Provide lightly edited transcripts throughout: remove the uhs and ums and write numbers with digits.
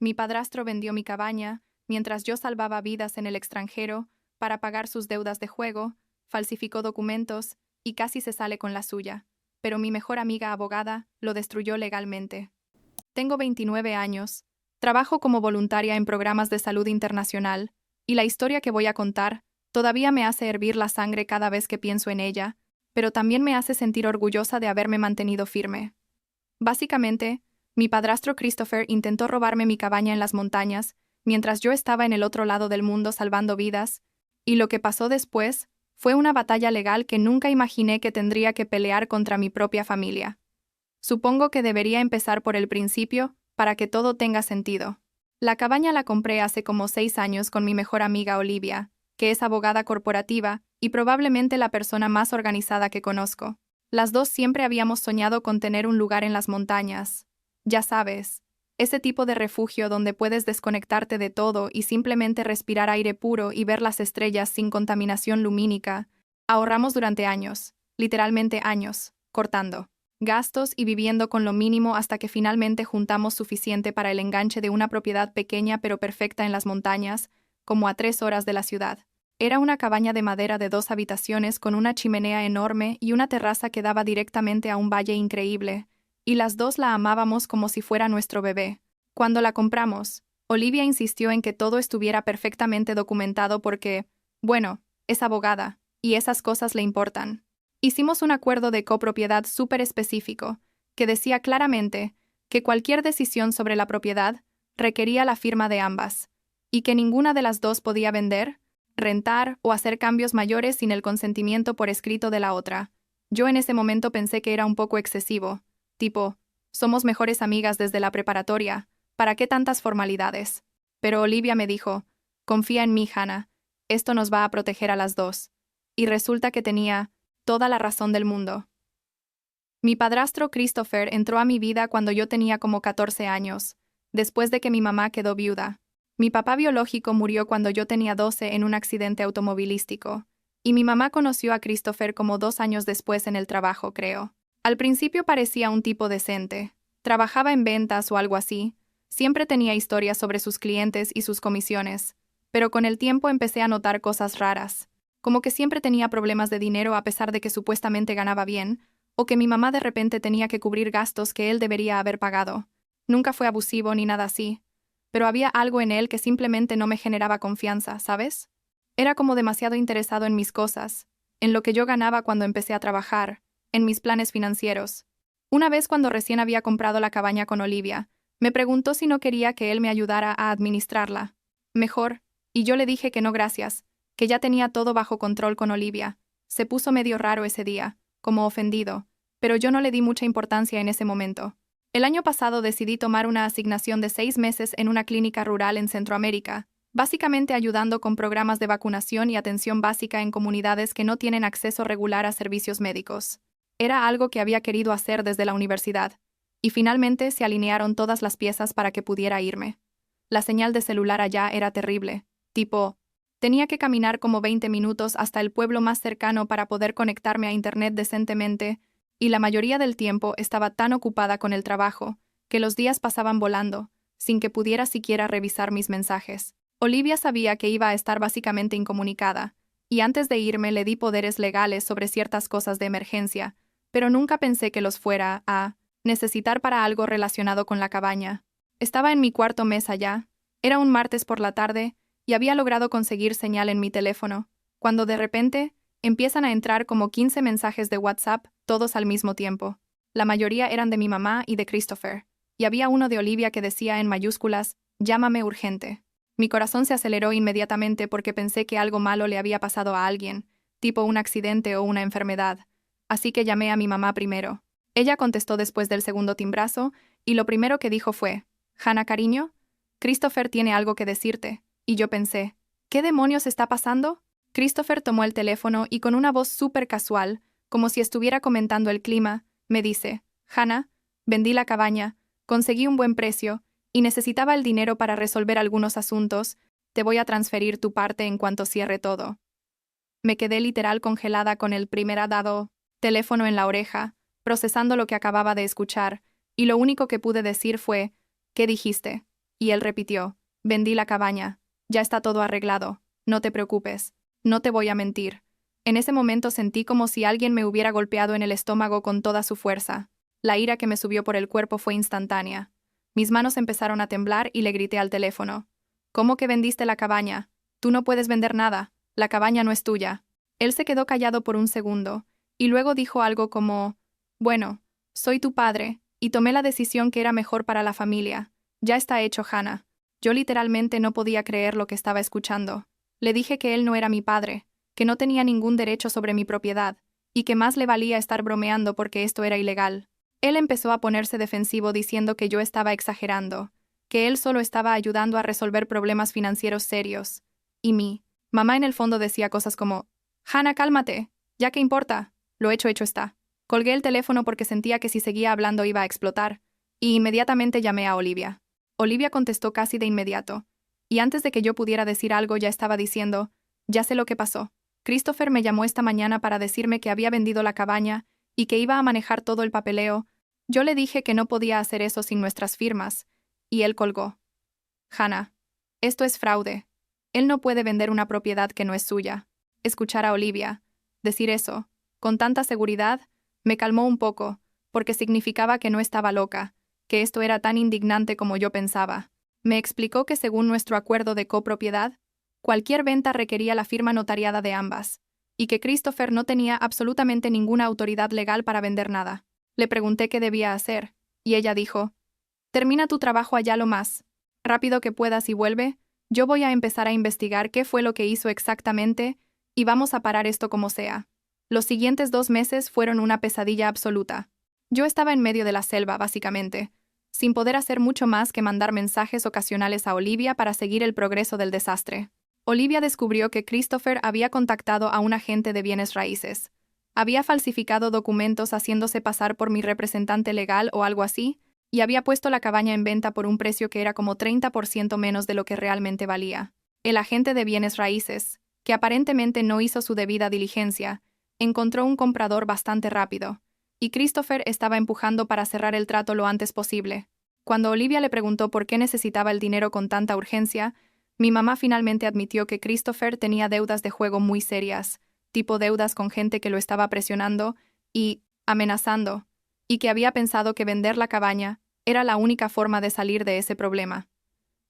Mi padrastro vendió mi cabaña, mientras yo salvaba vidas en el extranjero, para pagar sus deudas de juego, falsificó documentos y casi se sale con la suya. Pero mi mejor amiga abogada lo destruyó legalmente. Tengo 29 años, trabajo como voluntaria en programas de salud internacional, y la historia que voy a contar todavía me hace hervir la sangre cada vez que pienso en ella, pero también me hace sentir orgullosa de haberme mantenido firme. Básicamente, mi padrastro Christopher intentó robarme mi cabaña en las montañas, mientras yo estaba en el otro lado del mundo salvando vidas, y lo que pasó después fue una batalla legal que nunca imaginé que tendría que pelear contra mi propia familia. Supongo que debería empezar por el principio, para que todo tenga sentido. La cabaña la compré hace como 6 años con mi mejor amiga Olivia, que es abogada corporativa y probablemente la persona más organizada que conozco. Las dos siempre habíamos soñado con tener un lugar en las montañas. Ya sabes, ese tipo de refugio donde puedes desconectarte de todo y simplemente respirar aire puro y ver las estrellas sin contaminación lumínica. Ahorramos durante años, literalmente años, cortando gastos y viviendo con lo mínimo hasta que finalmente juntamos suficiente para el enganche de una propiedad pequeña pero perfecta en las montañas, como a 3 horas de la ciudad. Era una cabaña de madera de 2 habitaciones con una chimenea enorme y una terraza que daba directamente a un valle increíble, y las dos la amábamos como si fuera nuestro bebé. Cuando la compramos, Olivia insistió en que todo estuviera perfectamente documentado porque, bueno, es abogada, y esas cosas le importan. Hicimos un acuerdo de copropiedad súper específico, que decía claramente que cualquier decisión sobre la propiedad requería la firma de ambas, y que ninguna de las dos podía vender, rentar o hacer cambios mayores sin el consentimiento por escrito de la otra. Yo en ese momento pensé que era un poco excesivo, tipo, somos mejores amigas desde la preparatoria, ¿para qué tantas formalidades? Pero Olivia me dijo, confía en mí, Hannah, esto nos va a proteger a las dos. Y resulta que tenía toda la razón del mundo. Mi padrastro Christopher entró a mi vida cuando yo tenía como 14 años, después de que mi mamá quedó viuda. Mi papá biológico murió cuando yo tenía 12 en un accidente automovilístico, y mi mamá conoció a Christopher como 2 años después en el trabajo, creo. Al principio parecía un tipo decente, trabajaba en ventas o algo así, siempre tenía historias sobre sus clientes y sus comisiones, pero con el tiempo empecé a notar cosas raras, como que siempre tenía problemas de dinero a pesar de que supuestamente ganaba bien, o que mi mamá de repente tenía que cubrir gastos que él debería haber pagado. Nunca fue abusivo ni nada así, pero había algo en él que simplemente no me generaba confianza, ¿sabes? Era como demasiado interesado en mis cosas, en lo que yo ganaba cuando empecé a trabajar, en mis planes financieros. Una vez cuando recién había comprado la cabaña con Olivia, me preguntó si no quería que él me ayudara a administrarla. Mejor, y yo le dije que no gracias, que ya tenía todo bajo control con Olivia. Se puso medio raro ese día, como ofendido, pero yo no le di mucha importancia en ese momento. El año pasado decidí tomar una asignación de 6 meses en una clínica rural en Centroamérica, básicamente ayudando con programas de vacunación y atención básica en comunidades que no tienen acceso regular a servicios médicos. Era algo que había querido hacer desde la universidad, y finalmente se alinearon todas las piezas para que pudiera irme. La señal de celular allá era terrible, tipo, tenía que caminar como 20 minutos hasta el pueblo más cercano para poder conectarme a internet decentemente, y la mayoría del tiempo estaba tan ocupada con el trabajo que los días pasaban volando, sin que pudiera siquiera revisar mis mensajes. Olivia sabía que iba a estar básicamente incomunicada, y antes de irme le di poderes legales sobre ciertas cosas de emergencia, pero nunca pensé que los fuera a necesitar para algo relacionado con la cabaña. Estaba en mi cuarto mes allá, era un martes por la tarde, y había logrado conseguir señal en mi teléfono, cuando de repente empiezan a entrar como 15 mensajes de WhatsApp, todos al mismo tiempo. La mayoría eran de mi mamá y de Christopher, y había uno de Olivia que decía en mayúsculas, llámame urgente. Mi corazón se aceleró inmediatamente porque pensé que algo malo le había pasado a alguien, tipo un accidente o una enfermedad, así que llamé a mi mamá primero. Ella contestó después del segundo timbrazo, y lo primero que dijo fue, Hannah, cariño, Christopher tiene algo que decirte. Y yo pensé, ¿qué demonios está pasando? Christopher tomó el teléfono y con una voz súper casual, como si estuviera comentando el clima, me dice, Hannah, vendí la cabaña, conseguí un buen precio, y necesitaba el dinero para resolver algunos asuntos, te voy a transferir tu parte en cuanto cierre todo. Me quedé literal congelada con el primer dado teléfono en la oreja, procesando lo que acababa de escuchar, y lo único que pude decir fue, ¿qué dijiste? Y él repitió, vendí la cabaña. Ya está todo arreglado. No te preocupes. No te voy a mentir. En ese momento sentí como si alguien me hubiera golpeado en el estómago con toda su fuerza. La ira que me subió por el cuerpo fue instantánea. Mis manos empezaron a temblar y le grité al teléfono. ¿Cómo que vendiste la cabaña? Tú no puedes vender nada. La cabaña no es tuya. Él se quedó callado por un segundo, y luego dijo algo como, bueno, soy tu padre, y tomé la decisión que era mejor para la familia. Ya está hecho, Hannah. Yo literalmente no podía creer lo que estaba escuchando. Le dije que él no era mi padre, que no tenía ningún derecho sobre mi propiedad, y que más le valía estar bromeando porque esto era ilegal. Él empezó a ponerse defensivo diciendo que yo estaba exagerando, que él solo estaba ayudando a resolver problemas financieros serios. Y mi mamá en el fondo decía cosas como, Hannah, cálmate, ya que importa, lo hecho está. Colgué el teléfono porque sentía que si seguía hablando iba a explotar, y inmediatamente llamé a Olivia. Olivia contestó casi de inmediato, y antes de que yo pudiera decir algo ya estaba diciendo, ya sé lo que pasó. Christopher me llamó esta mañana para decirme que había vendido la cabaña y que iba a manejar todo el papeleo. Yo le dije que no podía hacer eso sin nuestras firmas, y él colgó. Hannah, esto es fraude. Él no puede vender una propiedad que no es suya. Escuchar a Olivia decir eso, con tanta seguridad, me calmó un poco, porque significaba que no estaba loca, que esto era tan indignante como yo pensaba. Me explicó que según nuestro acuerdo de copropiedad, cualquier venta requería la firma notariada de ambas, y que Christopher no tenía absolutamente ninguna autoridad legal para vender nada. Le pregunté qué debía hacer, y ella dijo, termina tu trabajo allá lo más rápido que puedas y vuelve, yo voy a empezar a investigar qué fue lo que hizo exactamente, y vamos a parar esto como sea. Los siguientes 2 meses fueron una pesadilla absoluta. Yo estaba en medio de la selva, básicamente, sin poder hacer mucho más que mandar mensajes ocasionales a Olivia para seguir el progreso del desastre. Olivia descubrió que Christopher había contactado a un agente de bienes raíces. Había falsificado documentos haciéndose pasar por mi representante legal o algo así, y había puesto la cabaña en venta por un precio que era como 30% menos de lo que realmente valía. El agente de bienes raíces, que aparentemente no hizo su debida diligencia, encontró un comprador bastante rápido, y Christopher estaba empujando para cerrar el trato lo antes posible. Cuando Olivia le preguntó por qué necesitaba el dinero con tanta urgencia, mi mamá finalmente admitió que Christopher tenía deudas de juego muy serias, tipo deudas con gente que lo estaba presionando y amenazando, y que había pensado que vender la cabaña era la única forma de salir de ese problema.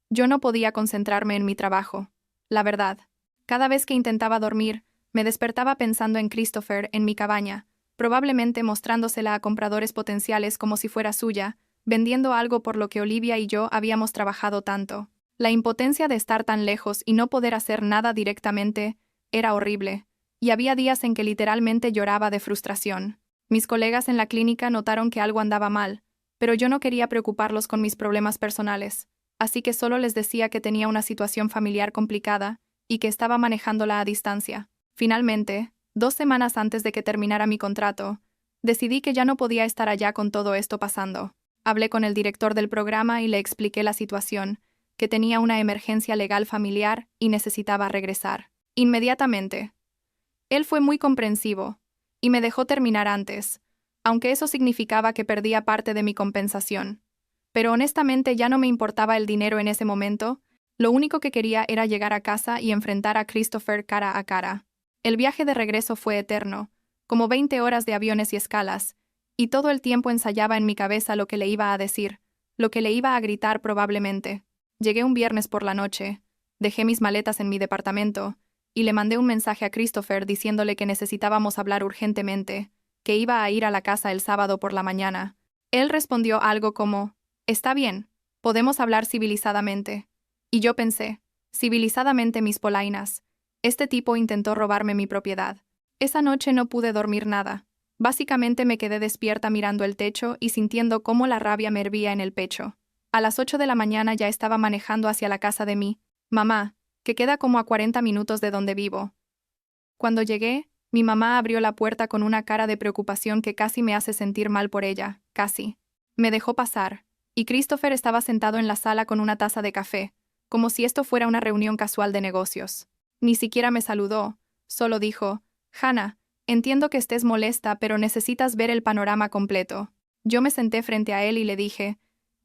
Yo no podía concentrarme en mi trabajo. La verdad, cada vez que intentaba dormir, me despertaba pensando en Christopher en mi cabaña, probablemente mostrándosela a compradores potenciales como si fuera suya, vendiendo algo por lo que Olivia y yo habíamos trabajado tanto. La impotencia de estar tan lejos y no poder hacer nada directamente era horrible, y había días en que literalmente lloraba de frustración. Mis colegas en la clínica notaron que algo andaba mal, pero yo no quería preocuparlos con mis problemas personales, así que solo les decía que tenía una situación familiar complicada y que estaba manejándola a distancia. Finalmente, 2 semanas antes de que terminara mi contrato, decidí que ya no podía estar allá con todo esto pasando. Hablé con el director del programa y le expliqué la situación, que tenía una emergencia legal familiar y necesitaba regresar. Inmediatamente. Él fue muy comprensivo y me dejó terminar antes, aunque eso significaba que perdía parte de mi compensación. Pero honestamente ya no me importaba el dinero en ese momento, lo único que quería era llegar a casa y enfrentar a Christopher cara a cara. El viaje de regreso fue eterno, como 20 horas de aviones y escalas, y todo el tiempo ensayaba en mi cabeza lo que le iba a decir, lo que le iba a gritar probablemente. Llegué un viernes por la noche, dejé mis maletas en mi departamento, y le mandé un mensaje a Christopher diciéndole que necesitábamos hablar urgentemente, que iba a ir a la casa el sábado por la mañana. Él respondió algo como, está bien, podemos hablar civilizadamente. Y yo pensé, civilizadamente mis polainas. Este tipo intentó robarme mi propiedad. Esa noche no pude dormir nada. Básicamente me quedé despierta mirando el techo y sintiendo cómo la rabia me hervía en el pecho. A las 8 de la mañana ya estaba manejando hacia la casa de mi mamá, que queda como a 40 minutos de donde vivo. Cuando llegué, mi mamá abrió la puerta con una cara de preocupación que casi me hace sentir mal por ella, casi. Me dejó pasar, y Christopher estaba sentado en la sala con una taza de café, como si esto fuera una reunión casual de negocios. Ni siquiera me saludó, solo dijo, Hannah, entiendo que estés molesta, pero necesitas ver el panorama completo. Yo me senté frente a él y le dije,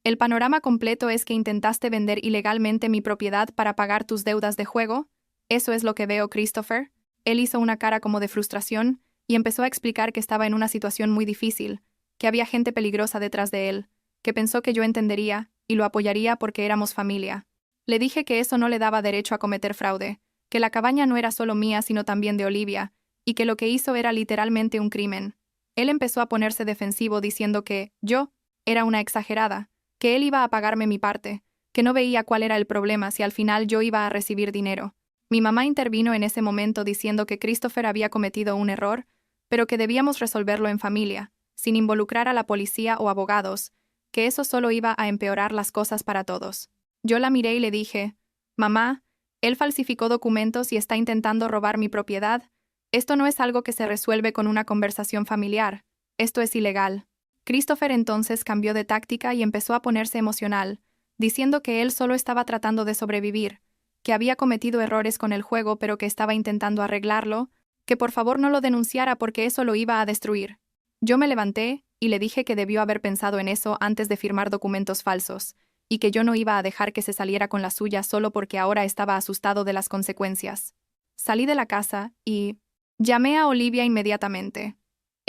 ¿El panorama completo es que intentaste vender ilegalmente mi propiedad para pagar tus deudas de juego? ¿Eso es lo que veo, Christopher? Él hizo una cara como de frustración y empezó a explicar que estaba en una situación muy difícil, que había gente peligrosa detrás de él, que pensó que yo entendería y lo apoyaría porque éramos familia. Le dije que eso no le daba derecho a cometer fraude, que la cabaña no era solo mía sino también de Olivia, y que lo que hizo era literalmente un crimen. Él empezó a ponerse defensivo diciendo que yo era una exagerada, que él iba a pagarme mi parte, que no veía cuál era el problema si al final yo iba a recibir dinero. Mi mamá intervino en ese momento diciendo que Christopher había cometido un error, pero que debíamos resolverlo en familia, sin involucrar a la policía o abogados, que eso solo iba a empeorar las cosas para todos. Yo la miré y le dije, «Mamá, él falsificó documentos y está intentando robar mi propiedad. Esto no es algo que se resuelve con una conversación familiar. Esto es ilegal». Christopher entonces cambió de táctica y empezó a ponerse emocional, diciendo que él solo estaba tratando de sobrevivir, que había cometido errores con el juego pero que estaba intentando arreglarlo, que por favor no lo denunciara porque eso lo iba a destruir. Yo me levanté y le dije que debió haber pensado en eso antes de firmar documentos falsos, y que yo no iba a dejar que se saliera con la suya solo porque ahora estaba asustado de las consecuencias. Salí de la casa y llamé a Olivia inmediatamente.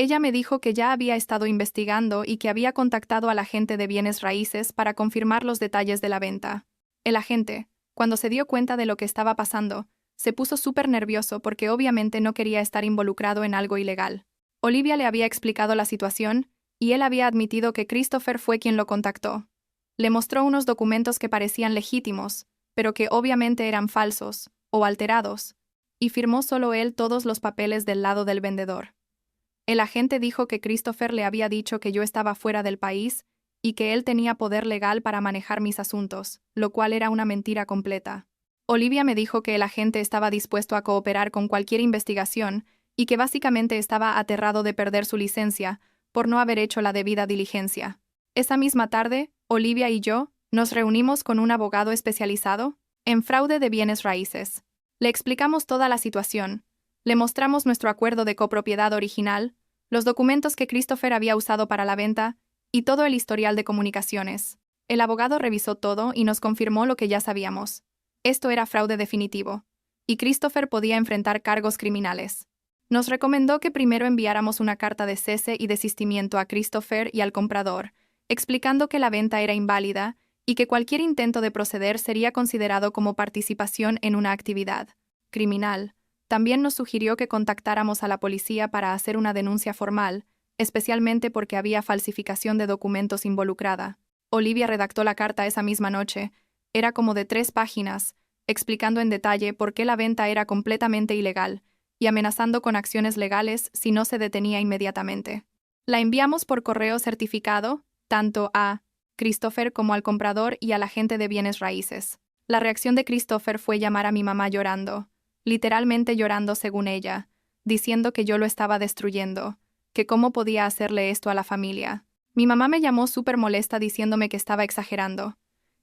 Ella me dijo que ya había estado investigando y que había contactado al agente de bienes raíces para confirmar los detalles de la venta. El agente, cuando se dio cuenta de lo que estaba pasando, se puso súper nervioso porque obviamente no quería estar involucrado en algo ilegal. Olivia le había explicado la situación y él había admitido que Christopher fue quien lo contactó. Le mostró unos documentos que parecían legítimos, pero que obviamente eran falsos o alterados, y firmó solo él todos los papeles del lado del vendedor. El agente dijo que Christopher le había dicho que yo estaba fuera del país y que él tenía poder legal para manejar mis asuntos, lo cual era una mentira completa. Olivia me dijo que el agente estaba dispuesto a cooperar con cualquier investigación y que básicamente estaba aterrado de perder su licencia por no haber hecho la debida diligencia. Esa misma tarde, Olivia y yo nos reunimos con un abogado especializado en fraude de bienes raíces. Le explicamos toda la situación, le mostramos nuestro acuerdo de copropiedad original, los documentos que Christopher había usado para la venta y todo el historial de comunicaciones. El abogado revisó todo y nos confirmó lo que ya sabíamos. Esto era fraude definitivo, y Christopher podía enfrentar cargos criminales. Nos recomendó que primero enviáramos una carta de cese y desistimiento a Christopher y al comprador, explicando que la venta era inválida y que cualquier intento de proceder sería considerado como participación en una actividad criminal. También nos sugirió que contactáramos a la policía para hacer una denuncia formal, especialmente porque había falsificación de documentos involucrada. Olivia redactó la carta esa misma noche. Era como de 3 páginas, explicando en detalle por qué la venta era completamente ilegal y amenazando con acciones legales si no se detenía inmediatamente. La enviamos por correo certificado, tanto a Christopher como al comprador y al agente de bienes raíces. La reacción de Christopher fue llamar a mi mamá llorando, literalmente llorando según ella, diciendo que yo lo estaba destruyendo, que cómo podía hacerle esto a la familia. Mi mamá me llamó súper molesta diciéndome que estaba exagerando,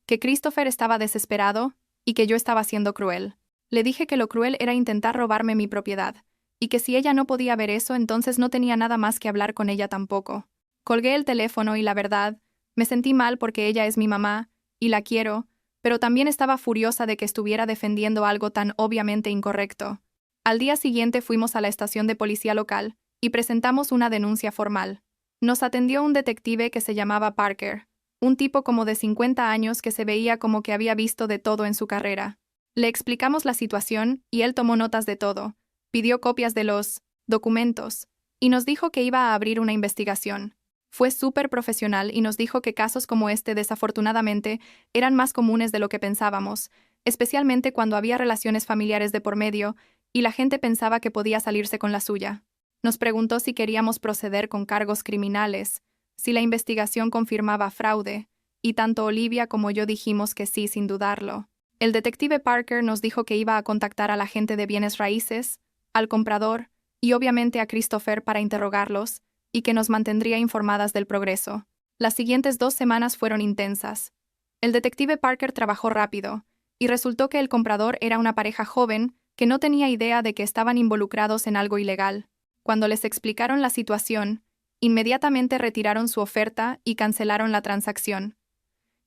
que Christopher estaba desesperado y que yo estaba siendo cruel. Le dije que lo cruel era intentar robarme mi propiedad, y que si ella no podía ver eso entonces no tenía nada más que hablar con ella tampoco. Colgué el teléfono y la verdad, me sentí mal porque ella es mi mamá, y la quiero, pero también estaba furiosa de que estuviera defendiendo algo tan obviamente incorrecto. Al día siguiente fuimos a la estación de policía local y presentamos una denuncia formal. Nos atendió un detective que se llamaba Parker, un tipo como de 50 años que se veía como que había visto de todo en su carrera. Le explicamos la situación y él tomó notas de todo, pidió copias de los documentos y nos dijo que iba a abrir una investigación. Fue súper profesional y nos dijo que casos como este desafortunadamente eran más comunes de lo que pensábamos, especialmente cuando había relaciones familiares de por medio y la gente pensaba que podía salirse con la suya. Nos preguntó si queríamos proceder con cargos criminales, si la investigación confirmaba fraude, y tanto Olivia como yo dijimos que sí sin dudarlo. El detective Parker nos dijo que iba a contactar al agente de bienes raíces, al comprador y obviamente a Christopher para interrogarlos, y que nos mantendría informadas del progreso. Las siguientes 2 semanas fueron intensas. El detective Parker trabajó rápido, y resultó que el comprador era una pareja joven que no tenía idea de que estaban involucrados en algo ilegal. Cuando les explicaron la situación, inmediatamente retiraron su oferta y cancelaron la transacción.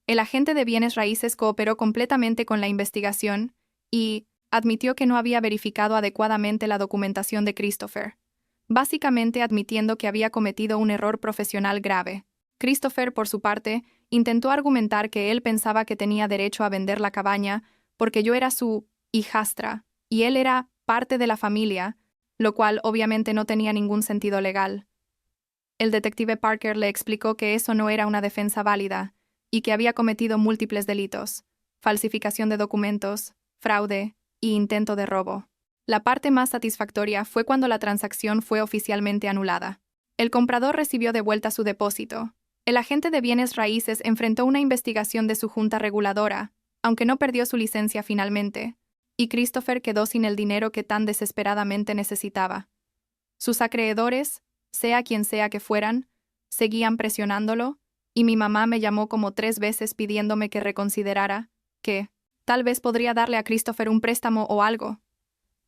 El agente de bienes raíces cooperó completamente con la investigación y admitió que no había verificado adecuadamente la documentación de Christopher, básicamente admitiendo que había cometido un error profesional grave. Christopher, por su parte, intentó argumentar que él pensaba que tenía derecho a vender la cabaña porque yo era su hijastra y él era parte de la familia, lo cual obviamente no tenía ningún sentido legal. El detective Parker le explicó que eso no era una defensa válida y que había cometido múltiples delitos: falsificación de documentos, fraude y intento de robo. La parte más satisfactoria fue cuando la transacción fue oficialmente anulada. El comprador recibió de vuelta su depósito. El agente de bienes raíces enfrentó una investigación de su junta reguladora, aunque no perdió su licencia finalmente, y Christopher quedó sin el dinero que tan desesperadamente necesitaba. Sus acreedores, sea quien sea que fueran, seguían presionándolo, y mi mamá me llamó como 3 veces pidiéndome que reconsiderara, que tal vez podría darle a Christopher un préstamo o algo.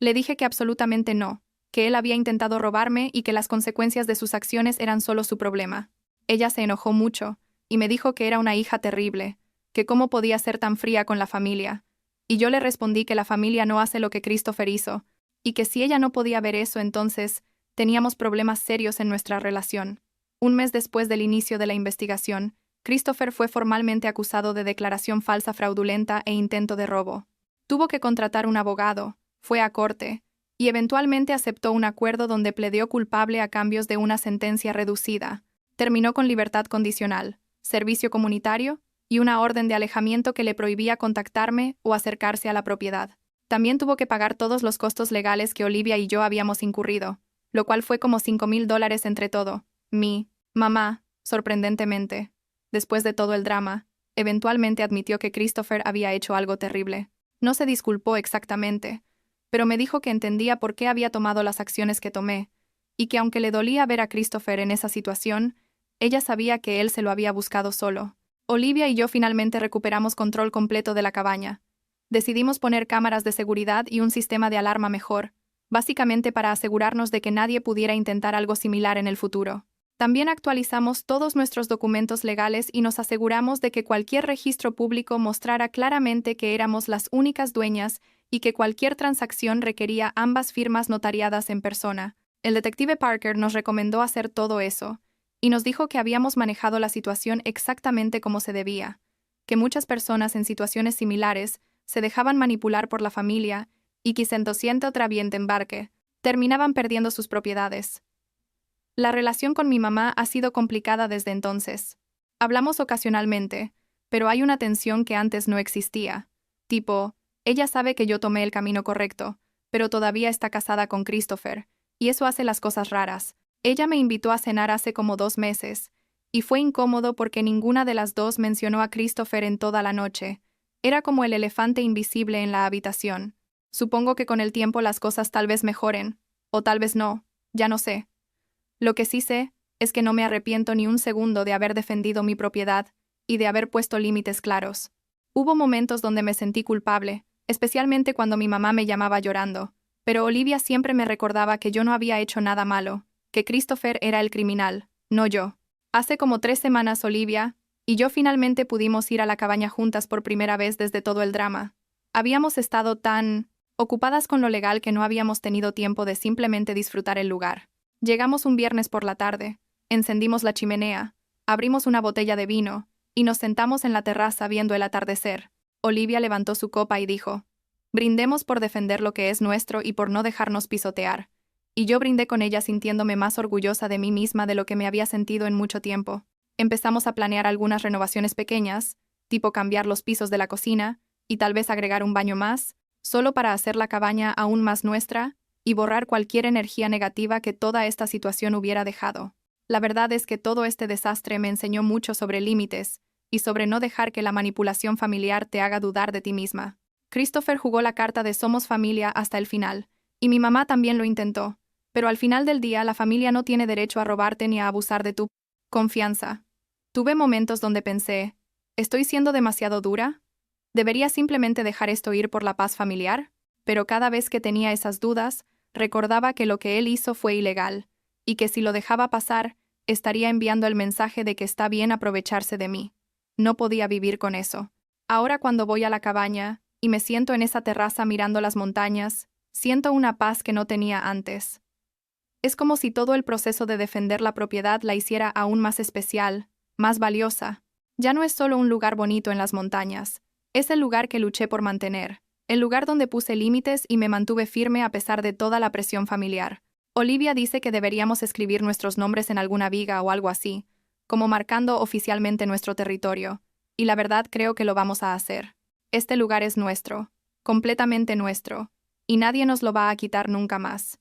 Le dije que absolutamente no, que él había intentado robarme y que las consecuencias de sus acciones eran solo su problema. Ella se enojó mucho, y me dijo que era una hija terrible, que cómo podía ser tan fría con la familia, y yo le respondí que la familia no hace lo que Christopher hizo, y que si ella no podía ver eso entonces teníamos problemas serios en nuestra relación. Un mes después del inicio de la investigación, Christopher fue formalmente acusado de declaración falsa fraudulenta e intento de robo. Tuvo que contratar un abogado, fue a corte, y eventualmente aceptó un acuerdo donde pledeó culpable a cambios de una sentencia reducida. Terminó con libertad condicional, servicio comunitario y una orden de alejamiento que le prohibía contactarme o acercarse a la propiedad. También tuvo que pagar todos los costos legales que Olivia y yo habíamos incurrido, lo cual fue como $5,000 entre todo. Mi mamá, sorprendentemente, después de todo el drama, eventualmente admitió que Christopher había hecho algo terrible. No se disculpó exactamente, pero me dijo que entendía por qué había tomado las acciones que tomé, y que aunque le dolía ver a Christopher en esa situación, ella sabía que él se lo había buscado solo. Olivia y yo finalmente recuperamos control completo de la cabaña. Decidimos poner cámaras de seguridad y un sistema de alarma mejor, básicamente para asegurarnos de que nadie pudiera intentar algo similar en el futuro. También actualizamos todos nuestros documentos legales y nos aseguramos de que cualquier registro público mostrara claramente que éramos las únicas dueñas y que cualquier transacción requería ambas firmas notariadas en persona. El detective Parker nos recomendó hacer todo eso, y nos dijo que habíamos manejado la situación exactamente como se debía, que muchas personas en situaciones similares se dejaban manipular por la familia y que siendo otra bien de embarque, terminaban perdiendo sus propiedades. La relación con mi mamá ha sido complicada desde entonces. Hablamos ocasionalmente, pero hay una tensión que antes no existía. Tipo, ella sabe que yo tomé el camino correcto, pero todavía está casada con Christopher, y eso hace las cosas raras. Ella me invitó a cenar hace como 2 meses, y fue incómodo porque ninguna de las dos mencionó a Christopher en toda la noche. Era como el elefante invisible en la habitación. Supongo que con el tiempo las cosas tal vez mejoren, o tal vez no, ya no sé. Lo que sí sé es que no me arrepiento ni un segundo de haber defendido mi propiedad y de haber puesto límites claros. Hubo momentos donde me sentí culpable, especialmente cuando mi mamá me llamaba llorando, pero Olivia siempre me recordaba que yo no había hecho nada malo, que Christopher era el criminal, no yo. Hace como 3 semanas Olivia y yo finalmente pudimos ir a la cabaña juntas por primera vez desde todo el drama. Habíamos estado tan ocupadas con lo legal que no habíamos tenido tiempo de simplemente disfrutar el lugar. Llegamos un viernes por la tarde, encendimos la chimenea, abrimos una botella de vino y nos sentamos en la terraza viendo el atardecer. Olivia levantó su copa y dijo: «Brindemos por defender lo que es nuestro y por no dejarnos pisotear». Y yo brindé con ella sintiéndome más orgullosa de mí misma de lo que me había sentido en mucho tiempo. Empezamos a planear algunas renovaciones pequeñas, tipo cambiar los pisos de la cocina y tal vez agregar un baño más, solo para hacer la cabaña aún más nuestra y borrar cualquier energía negativa que toda esta situación hubiera dejado. La verdad es que todo este desastre me enseñó mucho sobre límites y sobre no dejar que la manipulación familiar te haga dudar de ti misma. Christopher jugó la carta de somos familia hasta el final, y mi mamá también lo intentó, pero al final del día la familia no tiene derecho a robarte ni a abusar de tu confianza. Tuve momentos donde pensé, ¿estoy siendo demasiado dura? ¿Debería simplemente dejar esto ir por la paz familiar? Pero cada vez que tenía esas dudas, recordaba que lo que él hizo fue ilegal, y que si lo dejaba pasar, estaría enviando el mensaje de que está bien aprovecharse de mí. No podía vivir con eso. Ahora cuando voy a la cabaña y me siento en esa terraza mirando las montañas, siento una paz que no tenía antes. Es como si todo el proceso de defender la propiedad la hiciera aún más especial, más valiosa. Ya no es solo un lugar bonito en las montañas, es el lugar que luché por mantener, el lugar donde puse límites y me mantuve firme a pesar de toda la presión familiar. Olivia dice que deberíamos escribir nuestros nombres en alguna viga o algo así, como marcando oficialmente nuestro territorio, y la verdad creo que lo vamos a hacer. Este lugar es nuestro, completamente nuestro, y nadie nos lo va a quitar nunca más.